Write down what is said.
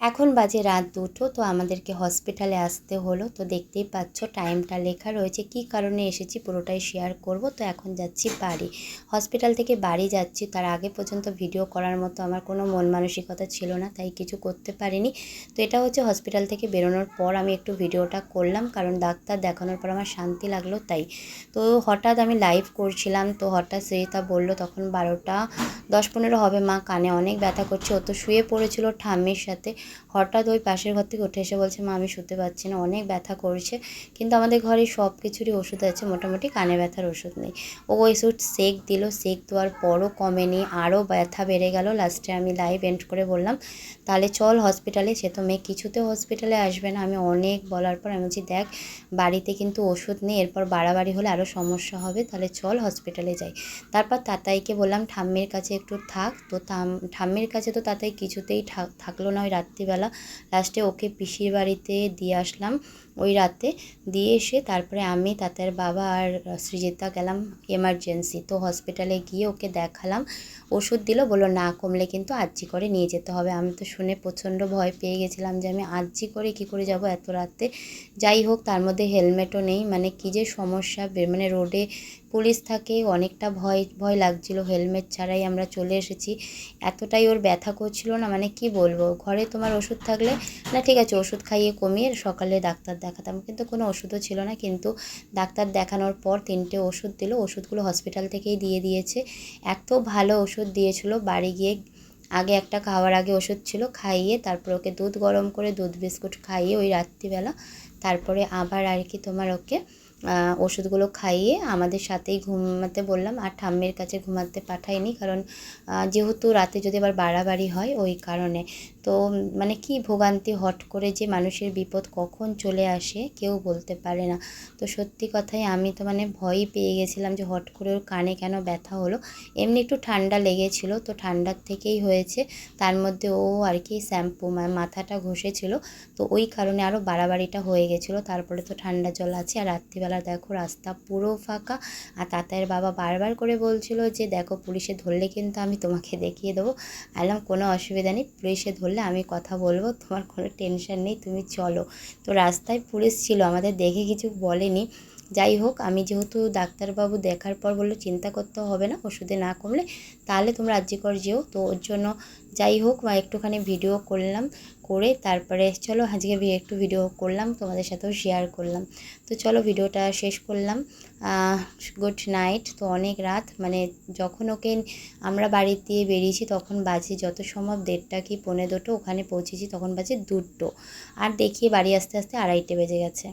এখন বাজে রাত 2টো। তো আমাদেরকে হসপিটালে আসতে হলো। তো দেখতেই পাচ্ছ টাইমটা লেখা রয়েছে, কী কারণে এসেছি পুরোটাই শেয়ার করব। তো এখন যাচ্ছি বাড়ি, হসপিটাল থেকে বাড়ি যাচ্ছি। তার আগে পর্যন্ত ভিডিও করার মতো আমার কোনো মন মানসিকতা ছিল না, তাই কিছু করতে পারিনি। তো এটা হচ্ছে হসপিটাল থেকে বেরোনোর পর আমি একটু ভিডিওটা করলাম, কারণ ডাক্তার দেখানোর পর আমার শান্তি লাগলো তাই। তো হঠাৎ আমি লাইভ করছিলাম, তো হঠাৎ শ্রীতা বলল, তখন 12টা 10-15 হবে, মা কানে অনেক ব্যথা করছে। ও তো শুয়ে পড়েছিল ঠাম্মির সাথে। হঠাৎ ওই পাশের ঘর থেকে উঠে এসে বলছে, মা আমি শুতে পারছি না, অনেক ব্যথা করছে। কিন্তু আমাদের ঘরে সব কিছুরই ওষুধ আছে, মোটামুটি কানে ব্যথার ওষুধ নেই। ও ওষুধ সেক দিল, সেক দেওয়ার পরও কমেনি, আরও ব্যথা বেড়ে গেল। লাস্টে আমি লাইভ এন্ড করে বললাম, তাহলে চল হসপিটালে। সে তো মেয়ে কিছুতে হসপিটালে আসবে না। আমি অনেক বলার পর আমি বলছি, দেখ বাড়িতে কিন্তু ওষুধ নেই, এরপর বাড়াবাড়ি হলে আরও সমস্যা হবে, তাহলে চল হসপিটালে যাই। তারপর তাতাইকে বললাম ঠাম্মির কাছে একটু থাক। তো ঠাম্মির কাছে তো তাতাই কিছুতেই থাকলো না ওই রাত্রিবেলা। লাস্টে ওকে পিসির বাড়িতে দিয়ে আসলাম ওই রাতে। দিয়ে এসে তারপরে আমি, তাতার বাবা আর সৃজিতা গেলাম এমার্জেন্সি। তো হসপিটালে গিয়ে ওকে দেখালাম, ওষুধ দিল, বললো না কমলে কিন্তু আর্জি করে নিয়ে যেতে হবে। আমি তো শুনে প্রচণ্ড ভয় পেয়ে গেছিলাম যে আমি আর্জি করে কী করে যাব এত রাতে। যাই হোক, তার মধ্যে হেলমেটও নেই, মানে কী যে সমস্যা। মানে রোডে পুলিশ থাকে, অনেকটা ভয় ভয় লাগছিল। হেলমেট ছাড়াই আমরা চলে এসেছি। এতটাই ওর ব্যথা করছিল না, মানে কি বলবো। ঘরে তোমার ওষুধ থাকলে না ঠিক আছে, ওষুধ খাইয়ে কমিয়ে সকালে ডাক্তার দেখাতাম, কিন্তু কোনো ওষুধও ছিল না। কিন্তু ডাক্তার দেখানোর পর 3টে ওষুধ দিল, ওষুধগুলো হসপিটাল থেকেই দিয়ে দিয়েছে। এত ভালো ওষুধ দিয়েছিল। বাড়ি গিয়ে আগে একটা খাওয়ার আগে ওষুধ ছিল, খাইয়ে তারপর ওকে দুধ গরম করে দুধ বিস্কুট খাইয়ে ওই রাত্রিবেলা তারপরে আবার আর কি তোমার ওকে ওষুধগুলো খাইয়ে আমাদের সাথেই ঘুমাতে বললাম। আর ঠাম্মির কাছে ঘুমাতে পাঠাইনি, কারণ যেহেতু রাতে যদি আবার বাড়াবাড়ি হয় ওই কারণে। তো মানে কি ভোগান্তি, হট করে যে মানুষের বিপদ কখন চলে আসে কেউ বলতে পারে না। তো সত্যি কথাই আমি তো মানে ভয়ই পেয়ে গেছিলাম যে হট করে ওর কানে কেন ব্যথা হলো। এমনি একটু ঠান্ডা লেগেছিল, তো ঠান্ডার থেকেই হয়েছে। তার মধ্যে ও আর কি শ্যাম্পু মানে মাথাটা ঘষেছিল, তো ওই কারণে আরও বাড়াবাড়িটা হয়ে গেছিলো। তারপরে তো ঠান্ডা জল আছে। আর রাত্রিবেলা দেখো রাস্তা পুরো ফাঁকা। আর তাতায়ের বাবা বারবার করে বলছিল যে দেখো পুলিশে ধরলে কিন্তু আমি তোমাকে দেখিয়ে দেবো। আলাম কোনো অসুবিধা নেই, পুলিশে ধরলে আমি কথা বলবো, তোমার কোনো টেনশন নেই, তুমি চলো। তো রাস্তায় পুলিশ ছিল, আমাদের দেখে কিছু বলেনি। যাই হোক, আমি যেহেতু ডাক্তারবাবু দেখার পর বললো চিন্তা করতে হবে না, ওষুধে না কমলে তাহলে তোমরা আর্জিকর যেও। তো ওর জন্য যাই হোক একটুখানি ভিডিও করলাম, করে তারপরে চলো আজকে একটু ভিডিও করলাম, তোমাদের সাথেও শেয়ার করলাম। তো চলো ভিডিওটা শেষ করলাম। Good night. তো অনেক রাত, মানে যখন ওকে আমরা বাড়ি দিয়ে বেরিয়েছি তখন বাজে যত সম্ভব 1:30 কি 1:45, ওখানে পৌঁছেছি তখন বাজে 2টো। আর দেখিয়ে বাড়ি আসতে আসতে 2:30 বেজে গেছে।